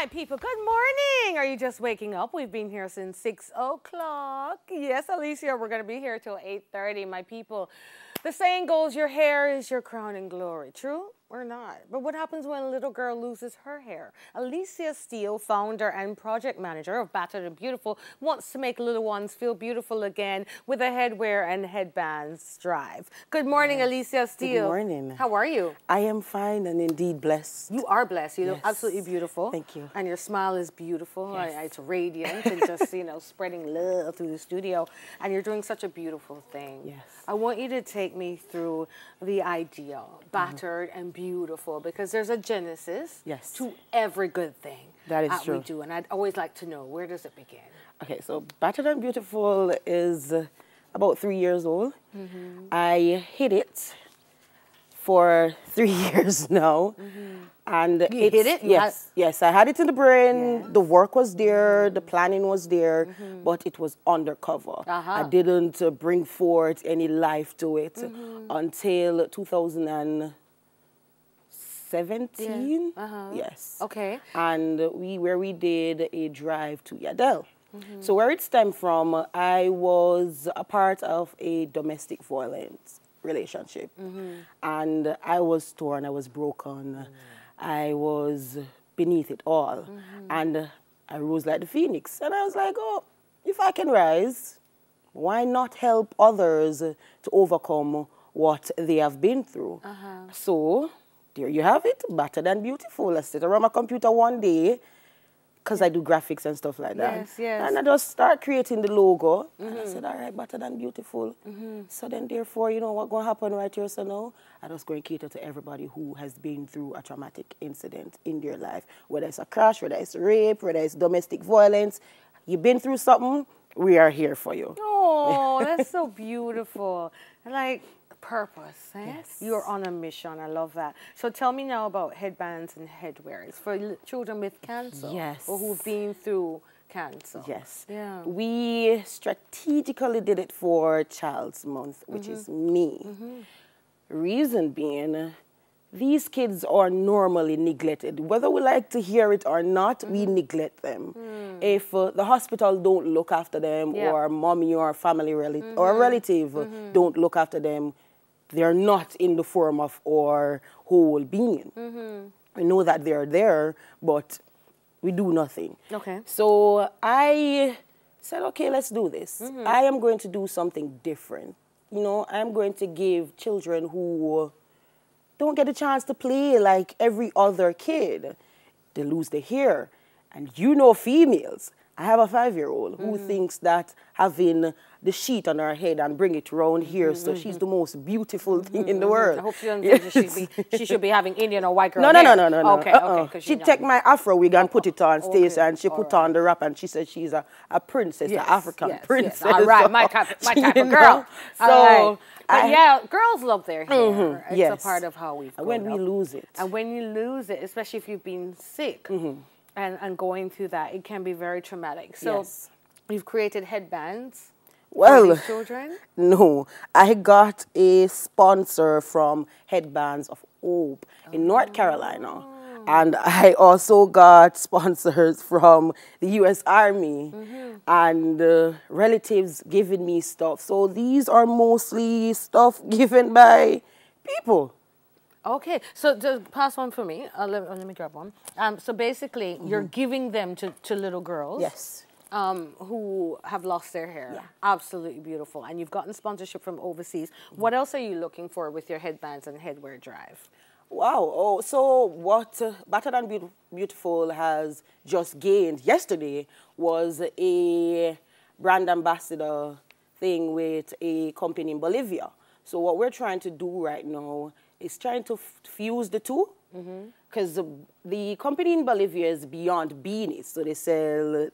my people, good morning. Are you just waking up? We've been here since 6 o'clock. Yes, Alicia, we're going to be here till 8:30, my people. The saying goes, your hair is your crown and glory. True or not? But what happens when a little girl loses her hair? Alicia Steele, founder and project manager of Battered and Beautiful, wants to make little ones feel beautiful again with a Headwear and Headbands drive. Good morning, Alicia Steele. Good morning. How are you? I am fine and indeed blessed. You are blessed. You look absolutely beautiful. Thank you. And your smile is beautiful. Yes. It's radiant and just, spreading love through the studio. And you're doing such a beautiful thing. Yes. I want you to take me through the idea, battered and beautiful, because there's a genesis to every good thing that is true. We do. And I'd always like to know, where does it begin? Okay, so Battered and Beautiful is about 3 years old. I hid it for 3 years now. And you hid it? Yes, I had it in the brain. Yes. The work was there, the planning was there, but it was undercover. I didn't bring forth any life to it until 2017. Yes. Okay. And we did a drive to Yadel. So where it stemmed from, I was a part of a domestic violence relationship. And I was torn, I was broken. I was beneath it all. And I rose like the phoenix. And I was like, oh, if I can rise, why not help others to overcome what they have been through? So there you have it, Battered and Beautiful. I sit around my computer one day, because I do graphics and stuff like that. And I just start creating the logo. And I said, all right, Battered and Beautiful. So then, therefore, you know what's going to happen right here? So now, I just going to cater to everybody who has been through a traumatic incident in their life. Whether it's a crash, whether it's rape, whether it's domestic violence. You've been through something, we are here for you. Oh, that's so beautiful. Like, purpose, eh? Yes. You're on a mission. I love that. So tell me now about headbands and headwears for children with cancer. Yes. Or who've been through cancer. Yes. Yeah. We strategically did it for Child's Month, which is me. Reason being, these kids are normally neglected. Whether we like to hear it or not, we neglect them. If the hospital don't look after them, or mommy or family or a relative don't look after them, they're not in the form of our whole being. We know that they're there, but we do nothing. Okay. So I said, okay, let's do this. I am going to do something different. You know, I'm going to give children who don't get a chance to play like every other kid. They lose their hair. And you know females. I have a 5-year-old who thinks that having the sheet on her head and bring it around here, so she's the most beautiful thing in the world. I hope she doesn't think she should be having Indian or white girl No. Okay, okay. She take my afro wig and put it on stage, and she put on the wrap, and she said she's a princess, an African princess. All right, my type of girl. So, but yeah, girls love their hair. It's a part of how we've grown when we up. lose it. And when you lose it, especially if you've been sick and going through that, it can be very traumatic. So you've created headbands for these children? No. I got a sponsor from Headbands of Hope in North Carolina. And I also got sponsors from the U.S. Army and relatives giving me stuff. So these are mostly stuff given by people. Okay, so just pass one for me. Let me grab one. So basically, you're giving them to little girls. Yes. Who have lost their hair. Absolutely beautiful. And you've gotten sponsorship from overseas. What else are you looking for with your headbands and headwear drive? Wow. Oh, so what Battered and Beautiful has just gained yesterday was a brand ambassador thing with a company in Bolivia. So what we're trying to do right now is trying to fuse the two. Because the company in Bolivia is beyond beanies. So they sell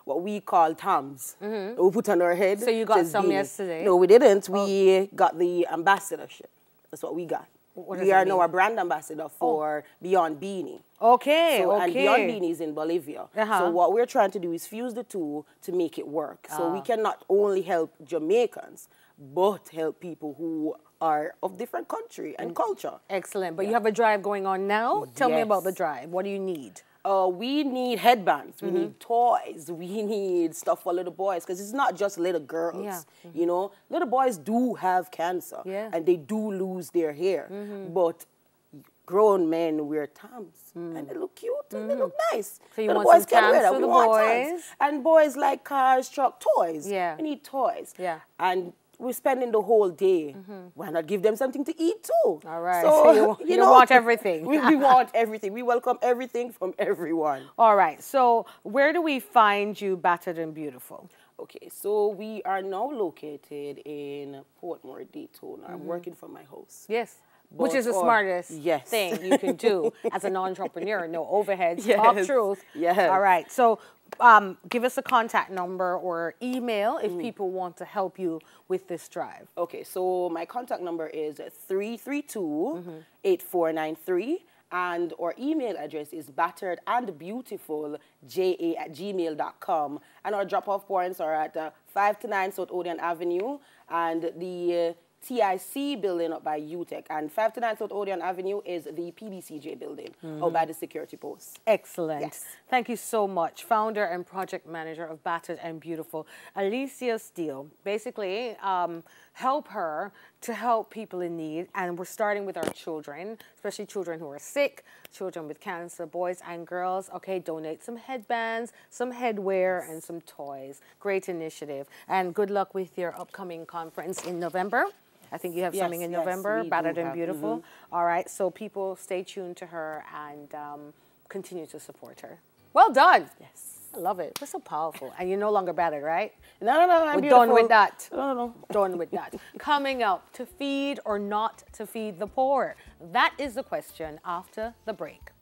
what we call tams. We put on our head. So you got some yesterday? No, we didn't. We got the ambassadorship. That's what we got. We are now a brand ambassador for Beyond Beanie. Okay, And Beyond Beanie is in Bolivia. So what we're trying to do is fuse the two to make it work. So we can not only help Jamaicans, but help people who are of different country and culture. Excellent. But you have a drive going on now. Tell me about the drive. What do you need? We need headbands, we need toys, we need stuff for little boys, because it's not just little girls. Yeah. You know, little boys do have cancer, Yeah. and they do lose their hair, but grown men wear Tams, and they look cute and they look nice. So you little want boys some can wear Tams that. for We the want boys. Tams. And boys like cars, truck, toys. Yeah. We need toys. Yeah. And we're spending the whole day. Why not give them something to eat too? All right. So, you want everything. we want everything. We welcome everything from everyone. All right. So where do we find you, Battered and Beautiful? Okay, so we are now located in Portmore, Daytona. I'm working from my house. Yes. Which is the But- smartest yes. thing you can do as an entrepreneur. No overheads, Yes. talk truth. Yes. All right. So give us a contact number or email if people want to help you with this drive. Okay, so my contact number is 332-8493. And our email address is batteredandbeautifulja@gmail.com. And our drop-off points are at 5 to 9 South Odeon Avenue and the TIC building up by UTEC. And 5 to 9 South Odeon Avenue is the PBCJ building out by the security post. Excellent. Yes. Thank you so much. Founder and project manager of Battered and Beautiful, Alicia Steele. Basically, help her to help people in need. And we're starting with our children, especially children who are sick, children with cancer, boys and girls. Okay, donate some headbands, some headwear, and some toys. Great initiative. And good luck with your upcoming conference in November. I think you have something in November, we Battered do and have, Beautiful. All right, so people stay tuned to her and continue to support her. Well done. Yes. I love it. We're so powerful. And you're no longer battered, right? No, I'm We're done with beautiful. that. No. Done with that. Coming up, to feed or not to feed the poor? That is the question after the break.